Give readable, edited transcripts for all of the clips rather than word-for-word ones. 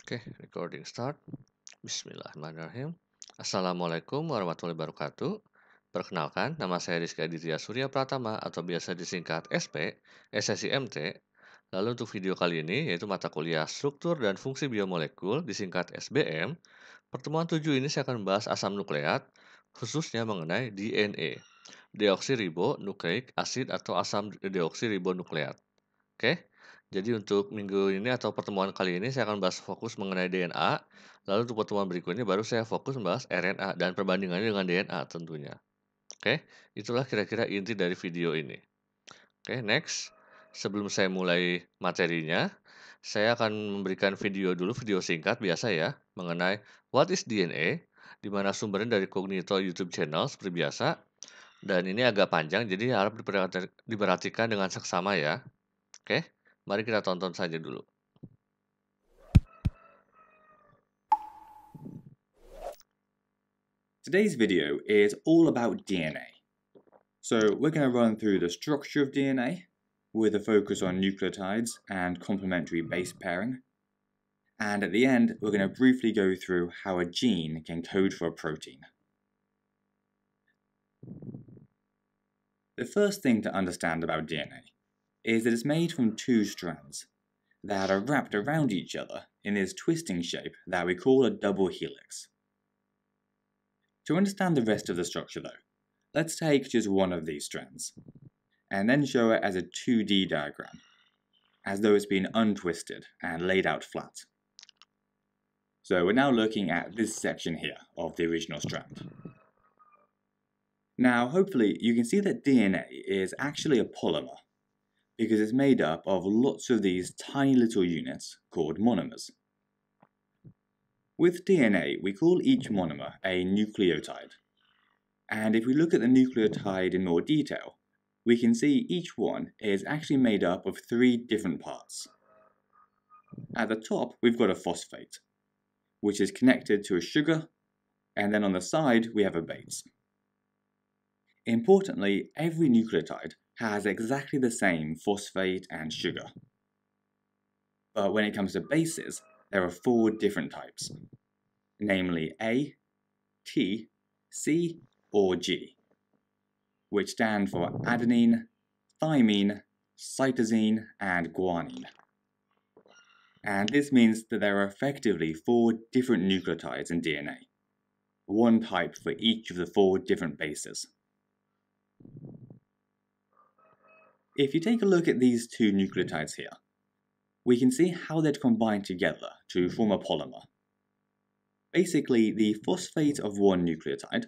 Oke, recording start. Bismillahirrahmanirrahim. Assalamualaikum warahmatullahi wabarakatuh. Perkenalkan, nama saya Rizky Aditya Surya Pratama atau biasa disingkat SP, SSIMT. Lalu untuk video kali ini yaitu mata kuliah Struktur dan Fungsi Biomolekul disingkat SBM. Pertemuan 7 ini saya akan membahas asam nukleat, khususnya mengenai DNA, deoksiribonukleik asid atau asam deoksiribonukleat. Oke, jadi untuk minggu ini atau pertemuan kali ini saya akan bahas fokus mengenai DNA. Lalu untuk pertemuan berikutnya baru saya fokus membahas RNA dan perbandingannya dengan DNA tentunya. Oke, itulah kira-kira inti dari video ini. Oke, next. Sebelum saya mulai materinya, saya akan memberikan video dulu, video singkat biasa ya, mengenai what is DNA, di mana sumbernya dari Cognito YouTube channel seperti biasa. Dan ini agak panjang, jadi harap diperhatikan dengan seksama ya. Oke, mari kita tonton saja dulu. Today's video is all about DNA. So we're going to run through the structure of DNA with a focus on nucleotides and complementary base pairing. And at the end, we're going to briefly go through how a gene can code for a protein. The first thing to understand about DNA is that it's made from two strands that are wrapped around each other in this twisting shape that we call a double helix. To understand the rest of the structure though, let's take just one of these strands, and then show it as a 2D diagram, as though it's been untwisted and laid out flat. So we're now looking at this section here of the original strand. Now hopefully you can see that DNA is actually a polymer, because it's made up of lots of these tiny little units called monomers. With DNA, we call each monomer a nucleotide. And if we look at the nucleotide in more detail, we can see each one is actually made up of 3 different parts. At the top, we've got a phosphate, which is connected to a sugar, and then on the side, we have a base. Importantly, every nucleotide has exactly the same phosphate and sugar. But when it comes to bases, there are 4 different types, namely A, T, C, or G, which stand for adenine, thymine, cytosine, and guanine. And this means that there are effectively 4 different nucleotides in DNA, one type for each of the 4 different bases. If you take a look at these 2 nucleotides here, we can see how they'd combine together to form a polymer. Basically, the phosphate of one nucleotide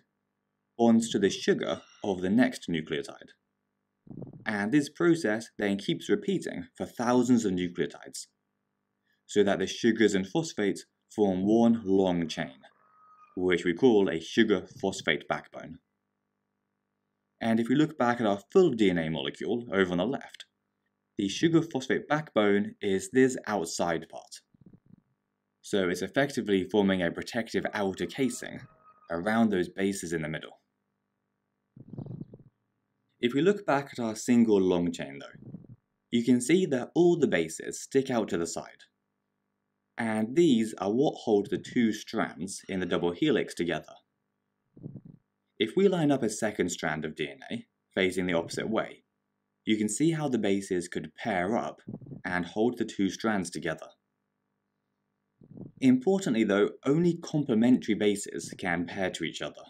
bonds to the sugar of the next nucleotide. And this process then keeps repeating for thousands of nucleotides, so that the sugars and phosphates form one long chain, which we call a sugar-phosphate backbone. And if we look back at our full DNA molecule over on the left, the sugar-phosphate backbone is this outside part. So it's effectively forming a protective outer casing around those bases in the middle. If we look back at our single long chain though, you can see that all the bases stick out to the side. And these are what hold the 2 strands in the double helix together. If we line up a second strand of DNA, facing the opposite way, you can see how the bases could pair up and hold the 2 strands together. Importantly though, only complementary bases can pair to each other.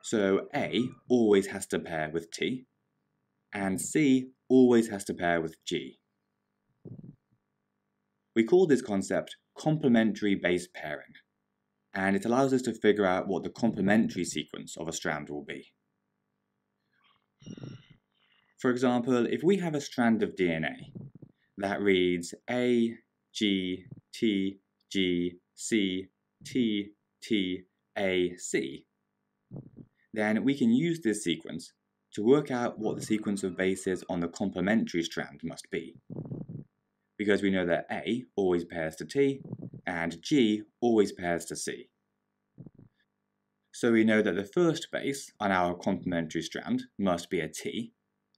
So A always has to pair with T, and C always has to pair with G. We call this concept complementary base pairing, and it allows us to figure out what the complementary sequence of a strand will be. For example, if we have a strand of DNA that reads A, G, T, G, C, T, T, A, C, then we can use this sequence to work out what the sequence of bases on the complementary strand must be. Because we know that A always pairs to T, and G always pairs to C. So we know that the first base on our complementary strand must be a T,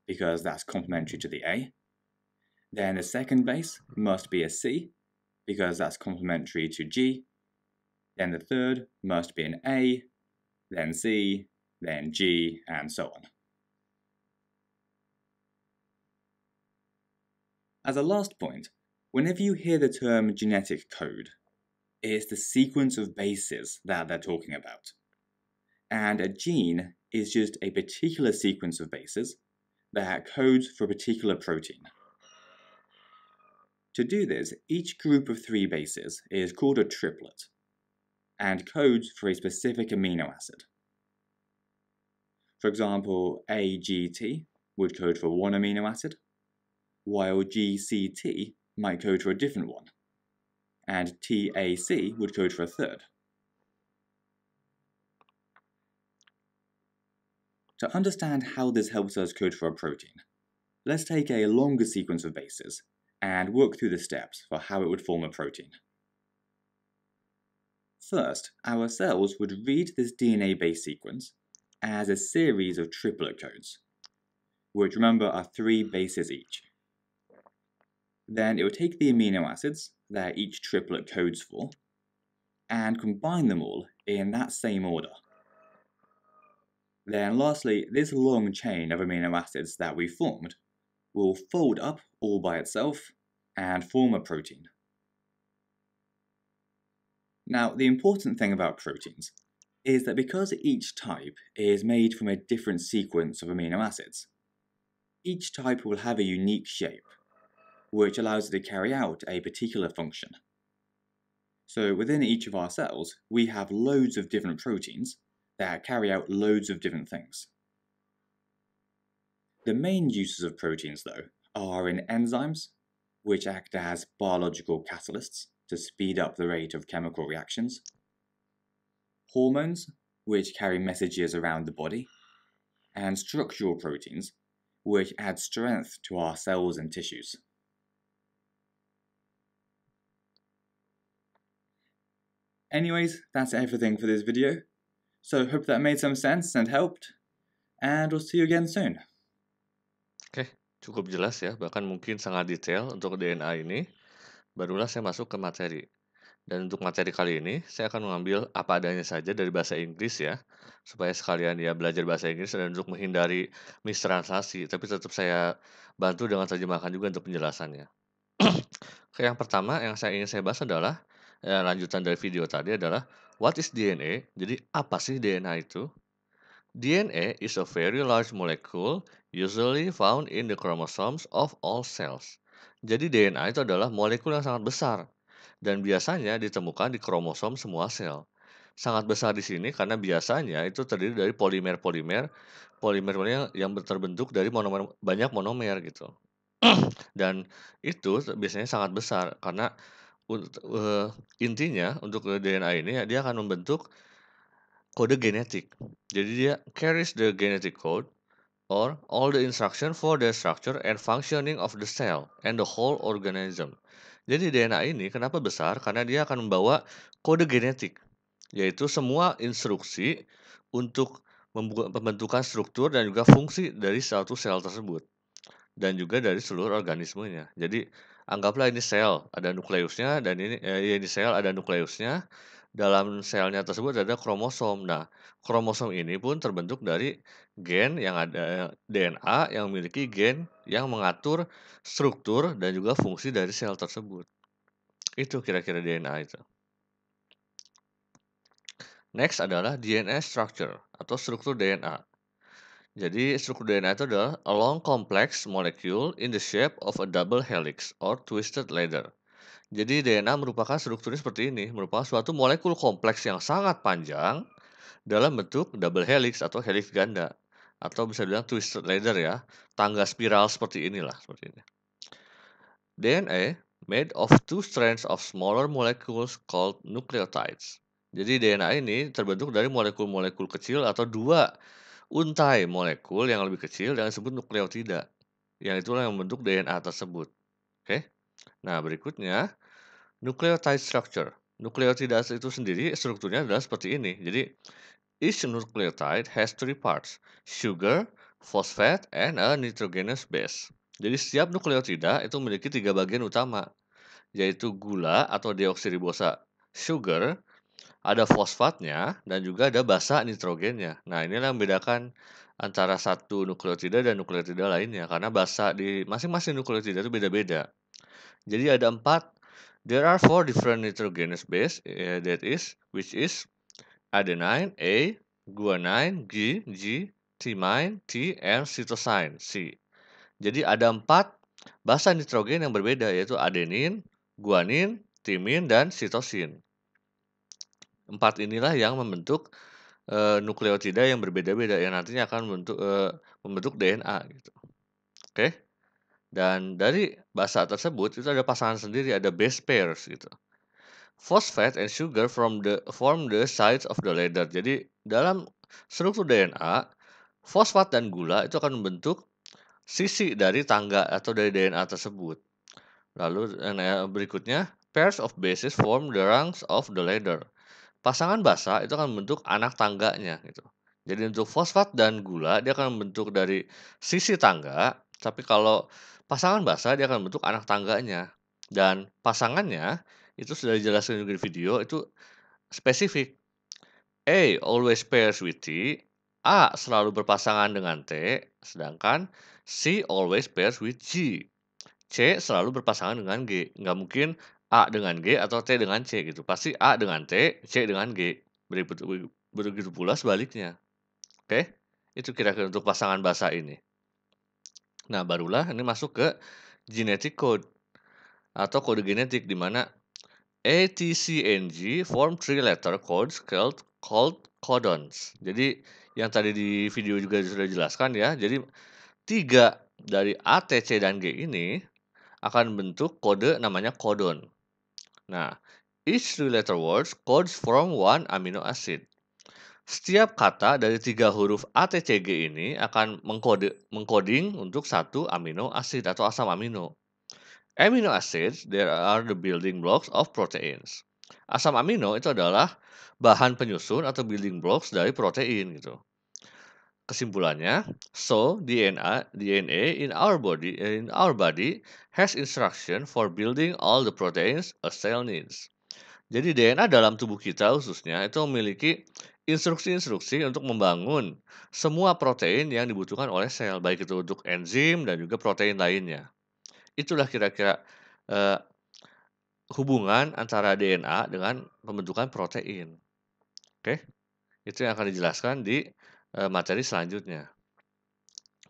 because that's complementary to the A. Then the second base must be a C, because that's complementary to G. Then the third must be an A, then C, then G, and so on. As a last point, whenever you hear the term genetic code, it's the sequence of bases that they're talking about. And a gene is just a particular sequence of bases that codes for a particular protein. To do this, each group of 3 bases is called a triplet and codes for a specific amino acid. For example, AGT would code for one amino acid, while GCT might code for a different one, and TAC would code for a third. To understand how this helps us code for a protein, let's take a longer sequence of bases and work through the steps for how it would form a protein. First, our cells would read this DNA base sequence as a series of triplet codes, which remember are 3 bases each. Then it would take the amino acids that each triplet codes for and combine them all in that same order. Then lastly, this long chain of amino acids that we formed will fold up all by itself and form a protein. Now, the important thing about proteins is that because each type is made from a different sequence of amino acids, each type will have a unique shape, which allows it to carry out a particular function. So within each of our cells, we have loads of different proteins that carry out loads of different things. The main uses of proteins, though, are in enzymes, which act as biological catalysts to speed up the rate of chemical reactions, hormones, which carry messages around the body, and structural proteins, which add strength to our cells and tissues. Anyways, that's everything for this video. So hope that made some sense and helped, and we'll see you again soon. Oke, cukup jelas ya, bahkan mungkin sangat detail untuk DNA ini. Barulah saya masuk ke materi. Dan untuk materi kali ini, saya akan mengambil apa adanya saja dari bahasa Inggris ya, supaya sekalian ya belajar bahasa Inggris dan untuk menghindari mistranslasi, tapi tetap saya bantu dengan terjemahkan juga untuk penjelasannya. Oke, yang pertama yang ingin saya bahas adalah lanjutan dari video tadi adalah what is DNA? Jadi apa sih DNA itu? DNA is a very large molecule usually found in the chromosomes of all cells. Jadi DNA itu adalah molekul yang sangat besar dan biasanya ditemukan di kromosom semua sel. Sangat besar di sini karena biasanya itu terdiri dari polimer-polimer yang terbentuk dari banyak monomer gitu. Dan itu biasanya sangat besar karena intinya untuk DNA ini ya, dia akan membentuk kode genetik. Jadi dia carries the genetic code or all the instruction for the structure and functioning of the cell and the whole organism. Jadi DNA ini kenapa besar? Karena dia akan membawa kode genetik, yaitu semua instruksi untuk pembentukan struktur dan juga fungsi dari suatu sel tersebut dan juga dari seluruh organismenya. Jadi anggaplah ini sel, ada nukleusnya dan ini sel ada nukleusnya. Dalam selnya tersebut ada kromosom. Nah, kromosom ini pun terbentuk dari gen yang ada DNA yang memiliki gen yang mengatur struktur dan juga fungsi dari sel tersebut. Itu kira-kira DNA itu. Next adalah DNA structure atau struktur DNA. Jadi struktur DNA itu adalah a long complex molecule in the shape of a double helix or twisted ladder. Jadi DNA merupakan strukturnya seperti ini, merupakan suatu molekul kompleks yang sangat panjang dalam bentuk double helix atau helix ganda. Atau bisa dibilang twisted ladder ya, tangga spiral seperti inilah, seperti ini. DNA made of 2 strands of smaller molecules called nucleotides. Jadi DNA ini terbentuk dari molekul-molekul kecil atau 2 untai molekul yang lebih kecil yang disebut nukleotida. Yang itulah yang membentuk DNA tersebut. Oke. Nah, berikutnya nucleotide structure. Nukleotida itu sendiri strukturnya adalah seperti ini. Jadi, each nucleotide has 3 parts, sugar, phosphate, and a nitrogenous base. Jadi, setiap nukleotida itu memiliki 3 bagian utama, yaitu gula atau deoksiribosa sugar, ada fosfatnya, dan juga ada basa nitrogennya. Nah, inilah yang membedakan antara satu nukleotida dan nukleotida lainnya, karena basa di masing-masing nukleotida itu beda-beda. Jadi ada 4, there are 4 different nitrogenous base, that is, which is adenine, A, guanine, G, thymine, T, and cytosine, C. Jadi ada 4 basa nitrogen yang berbeda, yaitu adenin, guanin, timin, dan sitosin. 4 inilah yang membentuk nukleotida yang berbeda-beda yang nantinya akan membentuk DNA gitu. Oke. Dan dari basa tersebut itu ada pasangan sendiri, ada base pairs gitu. Phosphate and sugar form the sides of the ladder. Jadi dalam struktur DNA, fosfat dan gula itu akan membentuk sisi dari tangga atau dari DNA tersebut. Lalu berikutnya, pairs of bases form the rungs of the ladder. Pasangan basa itu akan membentuk anak tangganya gitu. Jadi untuk fosfat dan gula dia akan membentuk dari sisi tangga, tapi kalau pasangan basa dia akan membentuk anak tangganya. Dan pasangannya itu sudah dijelaskan juga di video, itu spesifik. A always pairs with T, A selalu berpasangan dengan T, sedangkan C always pairs with G. C selalu berpasangan dengan G. Nggak mungkin A dengan G atau T dengan C gitu. Pasti A dengan T, C dengan G. Begitu pula sebaliknya. Oke? Itu kira-kira untuk pasangan basa ini. Nah, barulah ini masuk ke genetic code atau kode genetik di mana A, T, C, and G form 3-letter codes called codons. Jadi yang tadi di video juga sudah dijelaskan ya. Jadi 3 dari A, T, C, dan G ini akan bentuk kode namanya codon. Nah, each three-letter words codes from one amino acid. Setiap kata dari 3 huruf A, T, C, G ini akan mengcoding untuk satu amino acid atau asam amino. Amino acids, there are the building blocks of proteins. Asam amino itu adalah bahan penyusun atau building blocks dari protein gitu. Kesimpulannya, so DNA in our body has instruction for building all the proteins a cell needs. Jadi DNA dalam tubuh kita khususnya itu memiliki instruksi-instruksi untuk membangun semua protein yang dibutuhkan oleh sel, baik itu untuk enzim dan juga protein lainnya. Itulah kira-kira hubungan antara DNA dengan pembentukan protein. Oke, itu yang akan dijelaskan di materi selanjutnya.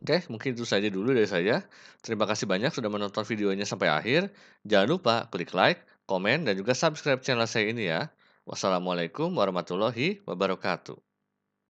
Oke, mungkin itu saja dulu dari saya. Terima kasih banyak sudah menonton videonya sampai akhir. Jangan lupa klik like, komen, dan juga subscribe channel saya ini ya. Wassalamualaikum warahmatullahi wabarakatuh.